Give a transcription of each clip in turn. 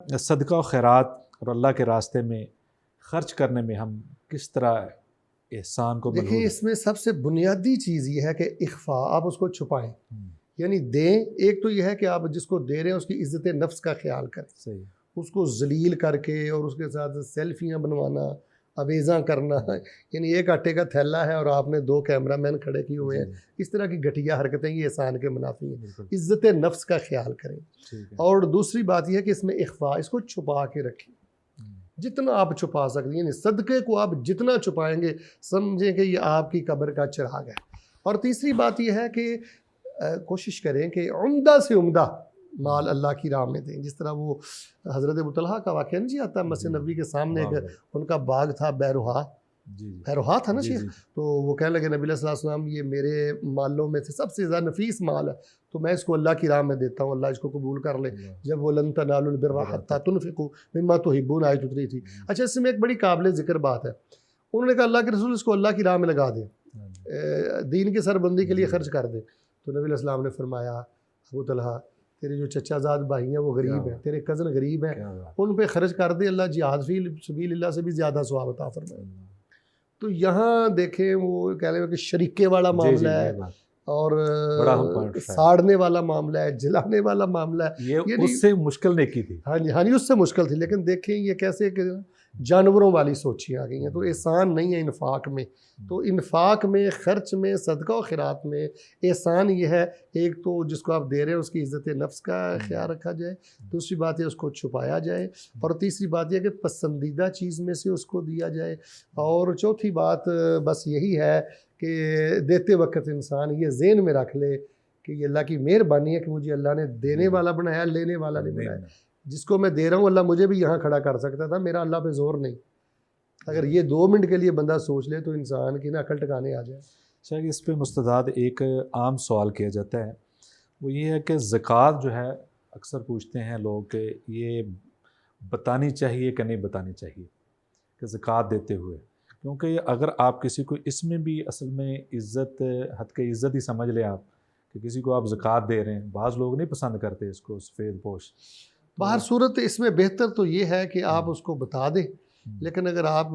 صدقہ و خیرات اور اللہ کے راستے میں خرچ کرنے میں ہم کس طرح احسان کو دیکھیں، اس میں سب سے بنیادی چیز یہ ہے کہ اخفا، آپ اس کو چھپائیں، یعنی دیں۔ ایک تو یہ ہے کہ آپ جس کو دے رہے ہیں اس کی عزت نفس کا خیال کریں، صحیح، اس کو ذلیل کر کے اور اس کے ساتھ سیلفیاں بنوانا، اویزاں کرنا، یعنی ایک آٹے کا تھیلا ہے اور آپ نے 2 کیمرہ مین کھڑے کیے ہوئے ہیں، اس طرح کی گھٹیا حرکتیں یہ احسان کے منافی ہیں۔ عزت نفس کا خیال کریں۔ اور دوسری بات یہ ہے کہ اس میں اخفا، اس کو چھپا کے رکھیں، جتنا آپ چھپا سکتے ہیں، یعنی صدقے کو آپ جتنا چھپائیں گے سمجھیں کہ یہ آپ کی قبر کا چراغ ہے۔ اور تیسری بات یہ ہے کہ کوشش کریں کہ عمدہ سے عمدہ مال اللہ کی راہ میں دیں۔ جس طرح وہ حضرت ابو طلحہ کا واقعہ نہیں آتا، مسجد نبوی کے سامنے ایک ان کا باغ تھا، بیروہا تھا نا شیخ، تو وہ کہنے لگے نبی صلی اللہ علیہ وسلم یہ میرے مالوں میں سے سب سے زیادہ نفیس مال ہے، تو میں اس کو اللہ کی راہ میں دیتا ہوں، اللہ اس کو قبول کر لے۔ جب وہ لن تنالوا البر حتی تنفقوا مما تحبون آیت اتری تھی۔ اچھا، اس میں ایک بڑی قابل ذکر بات ہے، انہوں نے کہا اللہ کے رسول اس کو اللہ کی راہ میں لگا دیں، دین کی سربلندی کے لیے خرچ کر دیں۔ تو نبی علیہ السلام نے فرمایا ابو طلحہ، تیرے جو چچا زاد بھائی ہیں وہ غریب ہیں، تیرے کزن غریب ہیں، ان پہ خرچ کر دے، اللہ جہاد فی سبیل اللہ سے بھی زیادہ ثواب عطا فرمائے۔ تو یہاں دیکھیں وہ کہہ رہے ہیں کہ شریکے والا معاملہ ہے اور ساڑنے والا معاملہ ہے، جلانے والا معاملہ ہے، یہ اس سے مشکل نیکی تھی۔ ہاں جی، اس سے مشکل تھی، لیکن دیکھیں یہ کیسے کہ جانوروں والی سوچیاں آ گئی ہیں۔ تو احسان نہیں ہے انفاق میں، تو انفاق میں، خرچ میں، صدقہ و خیرات میں احسان یہ ہے، ایک تو جس کو آپ دے رہے ہیں اس کی عزت نفس کا خیال رکھا جائے، دوسری بات ہے اس کو چھپایا جائے، اور تیسری بات یہ کہ پسندیدہ چیز میں سے اس کو دیا جائے، اور چوتھی بات بس یہی ہے کہ دیتے وقت انسان یہ ذہن میں رکھ لے کہ یہ اللہ کی مہربانی ہے کہ مجھے اللہ نے دینے والا بنایا، لینے والا نہیں بنایا۔ جس کو میں دے رہا ہوں اللہ مجھے بھی یہاں کھڑا کر سکتا تھا، میرا اللہ پہ زور نہیں۔ اگر یہ 2 منٹ کے لیے بندہ سوچ لے تو انسان کی نا عقل ٹکانے آ جائے۔ شاید اس پہ مستداد ایک عام سوال کیا جاتا ہے، وہ یہ ہے کہ زکوٰۃ جو ہے اکثر پوچھتے ہیں لوگ کہ یہ بتانی چاہیے کہ نہیں بتانی چاہیے کہ زکوٰۃ دیتے ہوئے، کیونکہ اگر آپ کسی کو اس میں بھی اصل میں عزت، حد کے عزت ہی سمجھ لیں آپ کہ کسی کو آپ زکوٰۃ دے رہے ہیں، بعض لوگ نہیں پسند کرتے اس کو، سفید پوش۔ باہر صورت اس میں بہتر تو یہ ہے کہ آپ اس کو بتا دیں، لیکن اگر آپ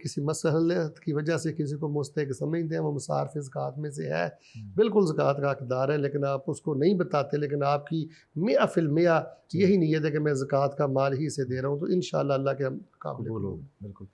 کسی مسئلت کی وجہ سے کسی کو مستحق سمجھتے ہیں، وہ مصارف زکوٰۃ میں سے ہے، بالکل زکوٰۃ کا حقدار ہے، لیکن آپ اس کو نہیں بتاتے، لیکن آپ کی 100% یہی نیت ہے کہ میں زکوٰۃ کا مال ہی سے دے رہا ہوں، تو انشاءاللہ اللہ کے قابل قبول ہوگا۔ بالکل۔